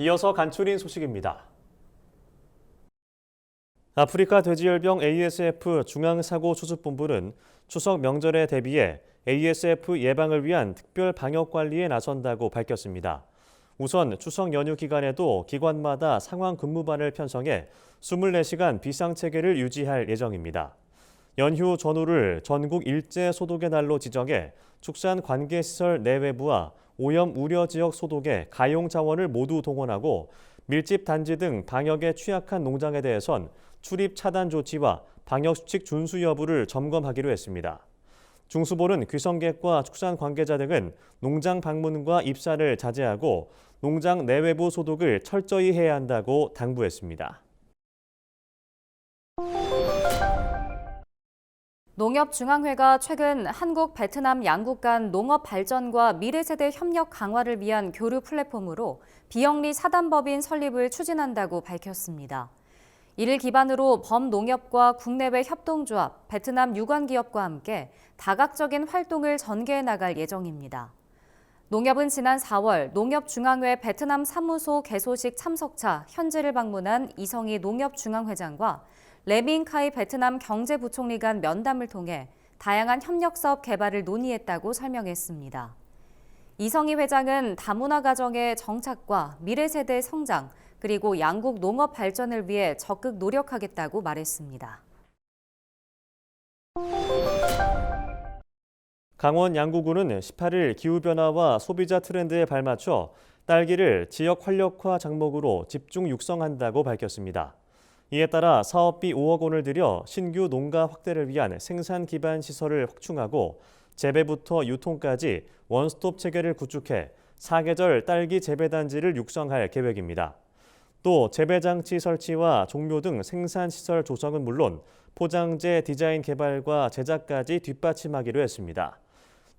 이어서 간추린 소식입니다. 아프리카 돼지열병 ASF 중앙사고수습본부는 추석 명절에 대비해 ASF 예방을 위한 특별 방역 관리에 나선다고 밝혔습니다. 우선 추석 연휴 기간에도 기관마다 상황 근무반을 편성해 24시간 비상체계를 유지할 예정입니다. 연휴 전후를 전국 일제 소독의 날로 지정해 축산 관계시설 내외부와 오염 우려 지역 소독에 가용 자원을 모두 동원하고 밀집 단지 등 방역에 취약한 농장에 대해선 출입 차단 조치와 방역수칙 준수 여부를 점검하기로 했습니다. 중수본은 귀성객과 축산 관계자 등은 농장 방문과 입사를 자제하고 농장 내외부 소독을 철저히 해야 한다고 당부했습니다. 농협중앙회가 최근 한국, 베트남 양국 간 농업 발전과 미래세대 협력 강화를 위한 교류 플랫폼으로 비영리 사단법인 설립을 추진한다고 밝혔습니다. 이를 기반으로 범농협과 국내외 협동조합, 베트남 유관기업과 함께 다각적인 활동을 전개해 나갈 예정입니다. 농협은 지난 4월 농협중앙회 베트남 사무소 개소식 참석차 현지를 방문한 이성희 농협중앙회장과 레밍카이 베트남 경제부총리 간 면담을 통해 다양한 협력사업 개발을 논의했다고 설명했습니다. 이성희 회장은 다문화 가정의 정착과 미래세대의 성장, 그리고 양국 농업 발전을 위해 적극 노력하겠다고 말했습니다. 강원 양구군은 18일 기후변화와 소비자 트렌드에 발맞춰 딸기를 지역 활력화 작목으로 집중 육성한다고 밝혔습니다. 이에 따라 사업비 5억 원을 들여 신규 농가 확대를 위한 생산 기반 시설을 확충하고 재배부터 유통까지 원스톱 체계를 구축해 사계절 딸기 재배단지를 육성할 계획입니다. 또 재배장치 설치와 종묘 등 생산시설 조성은 물론 포장재 디자인 개발과 제작까지 뒷받침하기로 했습니다.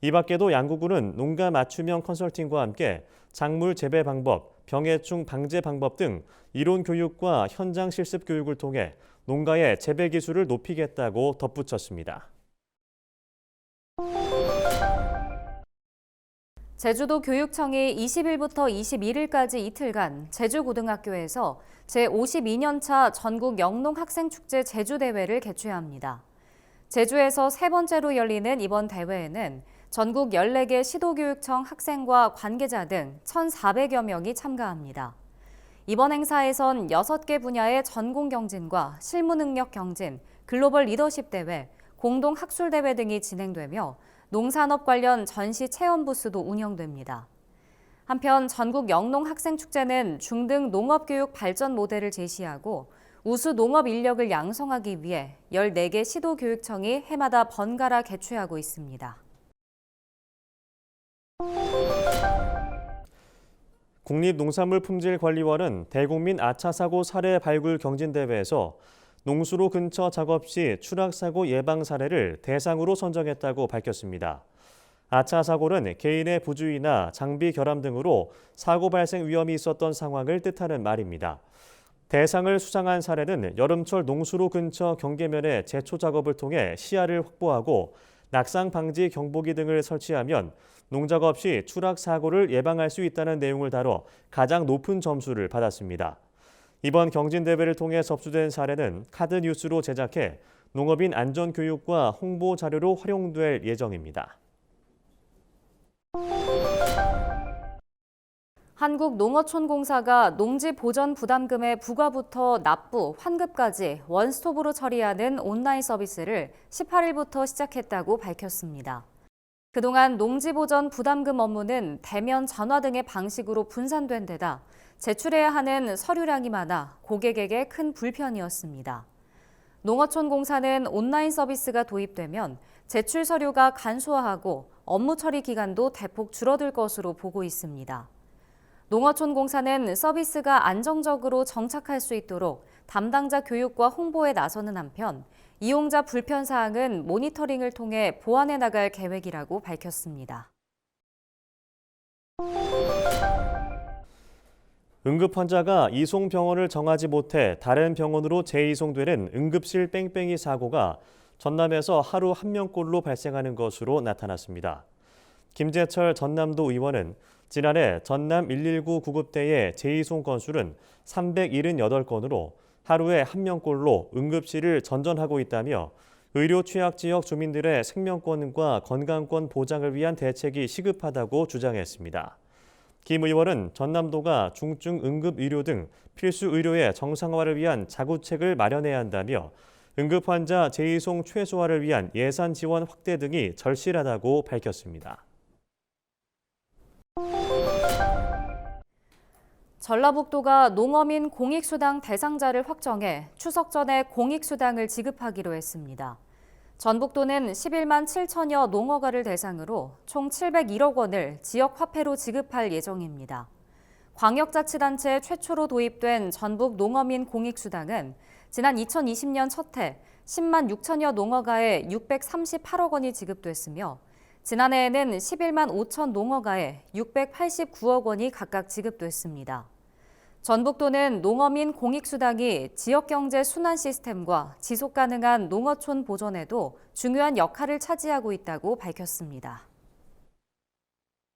이 밖에도 양구군은 농가 맞춤형 컨설팅과 함께 작물 재배 방법, 병해충 방제 방법 등 이론 교육과 현장 실습 교육을 통해 농가의 재배 기술을 높이겠다고 덧붙였습니다. 제주도 교육청이 20일부터 21일까지 이틀간 제주고등학교에서 제52년차 전국 영농학생축제 제주대회를 개최합니다. 제주에서 세 번째로 열리는 이번 대회에는 전국 14개 시도교육청 학생과 관계자 등 1,400여 명이 참가합니다. 이번 행사에선 6개 분야의 전공 경진과 실무 능력 경진, 글로벌 리더십 대회, 공동 학술 대회 등이 진행되며 농산업 관련 전시 체험 부스도 운영됩니다. 한편 전국 영농학생축제는 중등 농업교육 발전 모델을 제시하고 우수 농업 인력을 양성하기 위해 14개 시도교육청이 해마다 번갈아 개최하고 있습니다. 국립농산물품질관리원은 대국민 아차사고 사례 발굴 경진대회에서 농수로 근처 작업 시 추락사고 예방 사례를 대상으로 선정했다고 밝혔습니다. 아차사고는 개인의 부주의나 장비 결함 등으로 사고 발생 위험이 있었던 상황을 뜻하는 말입니다. 대상을 수상한 사례는 여름철 농수로 근처 경계면의 제초 작업을 통해 시야를 확보하고 낙상 방지 경보기 등을 설치하면 농작업 시 추락 사고를 예방할 수 있다는 내용을 다뤄 가장 높은 점수를 받았습니다. 이번 경진대회를 통해 접수된 사례는 카드뉴스로 제작해 농업인 안전교육과 홍보 자료로 활용될 예정입니다. 한국농어촌공사가 농지 보전 부담금의 부과부터 납부, 환급까지 원스톱으로 처리하는 온라인 서비스를 18일부터 시작했다고 밝혔습니다. 그동안 농지 보전 부담금 업무는 대면 전화 등의 방식으로 분산된 데다 제출해야 하는 서류량이 많아 고객에게 큰 불편이었습니다. 농어촌공사는 온라인 서비스가 도입되면 제출 서류가 간소화하고 업무 처리 기간도 대폭 줄어들 것으로 보고 있습니다. 농어촌공사는 서비스가 안정적으로 정착할 수 있도록 담당자 교육과 홍보에 나서는 한편 이용자 불편 사항은 모니터링을 통해 보완해 나갈 계획이라고 밝혔습니다. 응급 환자가 이송 병원을 정하지 못해 다른 병원으로 재이송되는 응급실 뺑뺑이 사고가 전남에서 하루 1명꼴로 발생하는 것으로 나타났습니다. 김재철 전남도 의원은 지난해 전남 119 구급대의 재이송 건수는 378건으로 하루에 1명꼴로 응급실을 전전하고 있다며 의료 취약 지역 주민들의 생명권과 건강권 보장을 위한 대책이 시급하다고 주장했습니다. 김 의원은 전남도가 중증 응급 의료 등 필수 의료의 정상화를 위한 자구책을 마련해야 한다며 응급 환자 재이송 최소화를 위한 예산 지원 확대 등이 절실하다고 밝혔습니다. 전라북도가 농어민 공익수당 대상자를 확정해 추석 전에 공익수당을 지급하기로 했습니다. 전북도는 11만 7천여 농어가를 대상으로 총 701억 원을 지역 화폐로 지급할 예정입니다. 광역자치단체 최초로 도입된 전북 농어민 공익수당은 지난 2020년 첫 해 10만 6천여 농어가에 638억 원이 지급됐으며 지난해에는 11만 5천 농어가에 689억 원이 각각 지급됐습니다. 전북도는 농어민 공익수당이 지역경제 순환 시스템과 지속가능한 농어촌 보존에도 중요한 역할을 차지하고 있다고 밝혔습니다.